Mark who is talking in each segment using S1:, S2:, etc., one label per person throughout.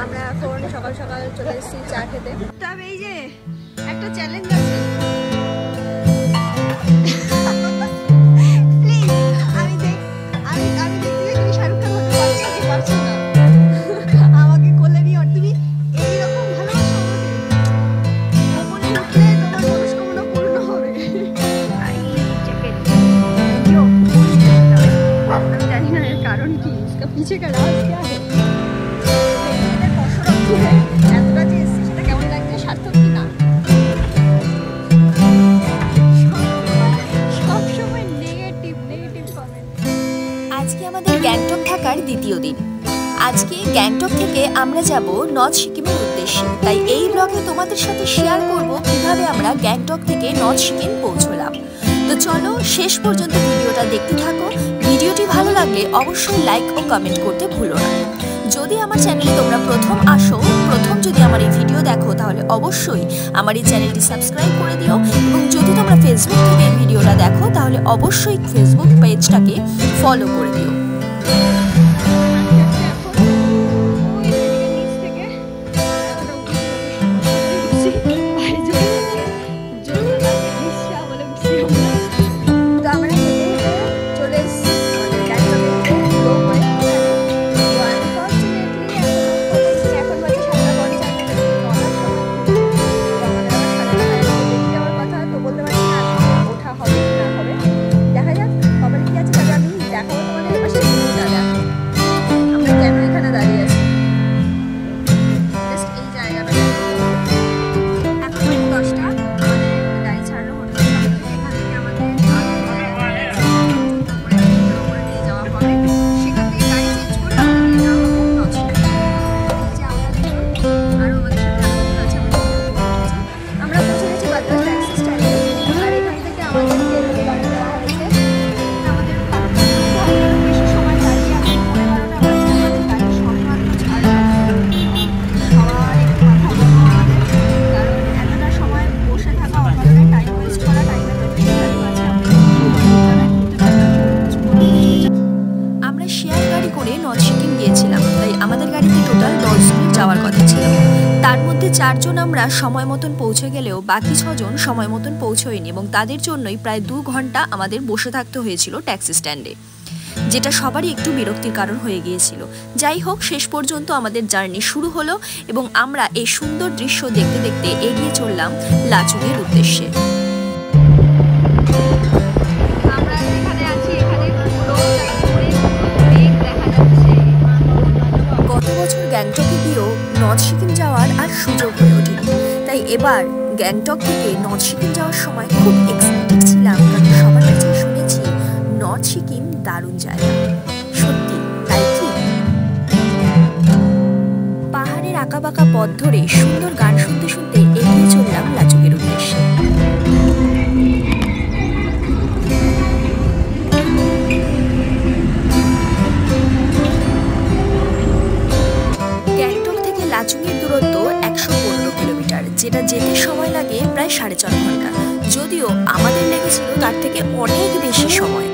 S1: আমরা এখন সকাল সকাল চলে এসেছি চা খেতে। তবে এই যে একটা চ্যালেঞ্জ আছে, पीछे का राज क्या है? এতটা যে এসেছি সেটা কেমন লাগছে, সার্থক কি না? সবসময় নেগেটিভ কমেন্ট।
S2: আজকে আমাদের গ্যাংটক থাকার দ্বিতীয় দিন। আজকে গ্যাংটক থেকে আমরা যাব নর্থ সিকিমের উদ্দেশ্যে। তাই এই ব্লগে তোমাদের সাথে শেয়ার করব কিভাবে আমরা গ্যাংটক থেকে নর্থ সিকিম পৌঁছলাম। তো চলো শেষ পর্যন্ত ভিডিওটা দেখতে থাকো। ভিডিওটি ভালো লাগলে অবশ্যই লাইক ও কমেন্ট করতে ভুলো না। যদি আমার চ্যানেলে তোমরা প্রথম যদি আমার এই ভিডিও দেখো তাহলে অবশ্যই আমার এই চ্যানেলটি সাবস্ক্রাইব করে দিও, এবং যদি তোমরা ফেসবুক থেকে এই ভিডিওটা দেখো তাহলে অবশ্যই ফেসবুক পেজটাকে ফলো করে দিও। চারজন আমরা সময় মতন পৌঁছে গেলেও বাকি 6 জন সময় মতন পৌঁছয়নি, এবং তাদের জন্যই প্রায় 2 ঘন্টা আমাদের বসে থাকতে হয়েছিল ট্যাক্সি স্ট্যান্ডে, যেটা সবারই একটু বিরক্তির কারণ হয়ে গিয়েছিল। যাই হোক, শেষ পর্যন্ত আমাদের জার্নি শুরু হলো এবং আমরা এই সুন্দর দৃশ্য দেখতে দেখতে এগিয়ে চললাম লাচুংয়ের উদ্দেশ্যে। গত বছর গ্যাংটকে গিয়েও নর্থ সিকিম যাওয়ার আর সুযোগ হয়ে ওঠেনি, তাই এবার গ্যাংটক থেকে নর্থ সিকিম যাওয়ার সময় খুব এক্সাইটেড ছিলাম, কারণ সবার কাছে শুনেছি নর্থ সিকিম দারুণ জায়গা। সত্যি তাই কি? পাহাড়ের আঁকাবাঁকা পথ ধরে সুন্দর গান শুনতে শুনতে এগিয়ে চললাম লাচুংয়ের উদ্দেশ্যে। লাচুংয়ের দূরত্ব 115 কিলোমিটার, যেটা যেতে সময় লাগে প্রায় 4.5 ঘন্টা। যদিও আমাদের লেগেছিল তার থেকে অনেক বেশি সময়।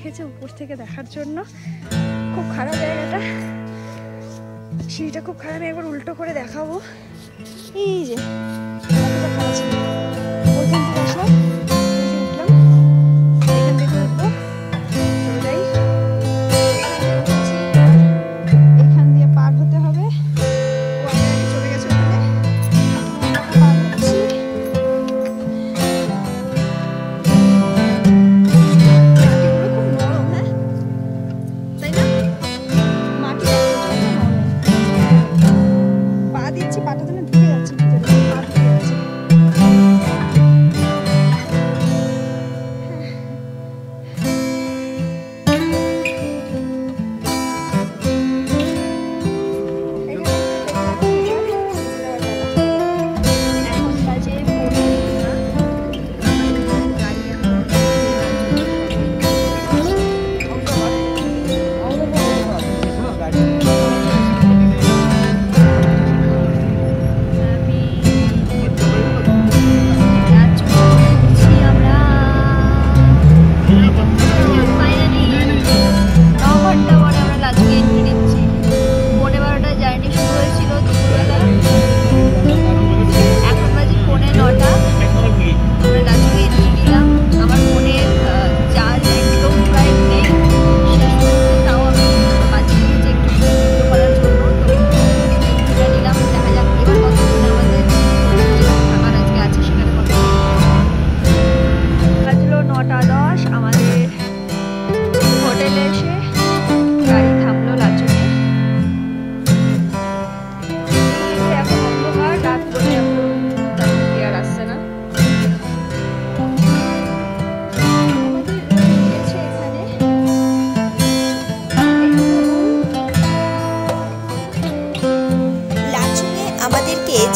S1: রেখেছে উপর থেকে দেখার জন্য। খুব খারাপ জায়গাটা, সিঁড়িটা খুব খারাপ। একবার উল্টো করে দেখাবো। এই যে কতটা খারাপ ছিল, ওইখান থেকে আসলাম, উঠলাম, এখান থেকে উঠবো, চলে যাই। এখান দিয়ে পার হতে হবে, ও আগে চলে গেছে ওখানে, পার হচ্ছি।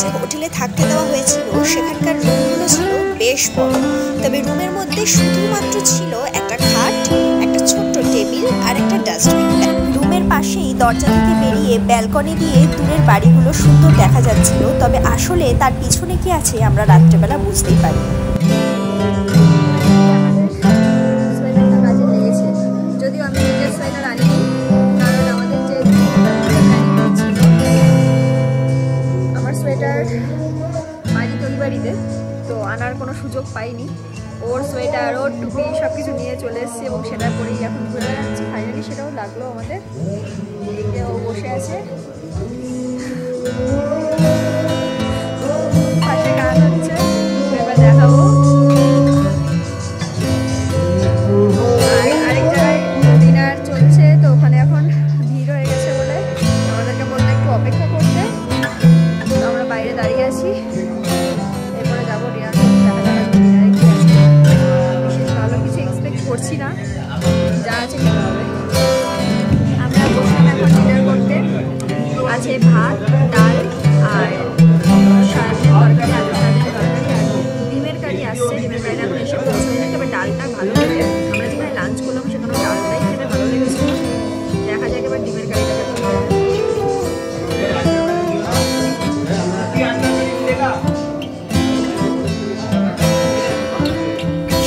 S2: যে হোটেলে থাকতে দেওয়া হয়েছিল সেখানকার রুমগুলো ছিল বেশ বড়, তবে রুমের মধ্যে শুধুমাত্র ছিল একটা খাট, একটা ছোট্ট টেবিল আর একটা ডাস্টবিন। রুমের পাশেই দরজা থেকে বেরিয়ে ব্যালকনি দিয়ে দূরের বাড়িগুলো সুন্দর দেখা যাচ্ছিল, তবে আসলে তার পিছনে কি আছে আমরা রাত্রেবেলা বুঝতেই পারি।
S1: যদিও আমি নিজের সোয়েটার আনিনি, কারণ আমাদের যে আমার সোয়েটার বাড়িতে ওই বাড়িতে তো আনার কোনো সুযোগ পাইনি। ওর সোয়েটার, ওর টুপি সব কিছু নিয়ে চলে এসেছি এবং সেটা পরেই এখন ঘুরে বেড়াচ্ছি। ফাইনালি সেটাও লাগলো আমাদের। এইদিকে ও বসে আছে, পাশে গান হচ্ছে, এবার দেখাবো। আর আরেক জায়গায় ডিনার চলছে, তো ওখানে এখন ভিড় হয়ে গেছে বলে আমাদেরকে বললো একটু অপেক্ষা করতে। তো আমরা বাইরে দাঁড়িয়ে আছি, এরপরে যাবো ডিনার করতে। দেখা যাক ডিনারে কি আছে, বিশেষ ভালো কিছু এক্সপেক্ট করছি না, যা আছে খেতে হবে। আমরা বসলাম এখন ডিনার করতে। আছে ভাত, ডাল আর সয়াবিনের তরকারি, আলু সয়াবিনের তরকারি আর ডিমের কারি আসছে। ডিমের কারিটা এখন এসে পৌঁছায়নি, তবে ডালটা ভালো লাগে। আমরা যেখানে লাঞ্চ করলাম সেখানেও ডালটাই খেতে ভালো লেগেছিল। দেখা যাক এবার ডিমের কারিটা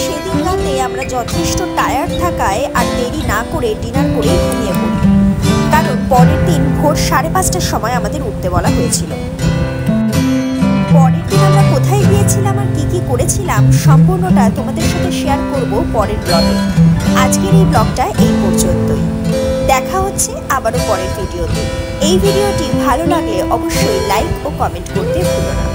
S2: সেদিন রাতে আমরা যথেষ্ট টায়ার্ড থাকায় আর দেরি না করে ডিনার করে ঘুমিয়ে পড়ি, কারণ পরের দিন ভোর 5:30টার সময় আমাদের উঠতে বলা হয়েছিল। পরের দিন আমরা কোথায় গিয়েছিলাম আর কি কি করেছিলাম সম্পূর্ণটা তোমাদের সাথে শেয়ার করব পরের ব্লগে। আজকের এই ব্লগটা এই পর্যন্তই, দেখা হচ্ছে আবারও পরের ভিডিওতে। এই ভিডিওটি ভালো লাগলে অবশ্যই লাইক ও কমেন্ট করতে ভুলো না।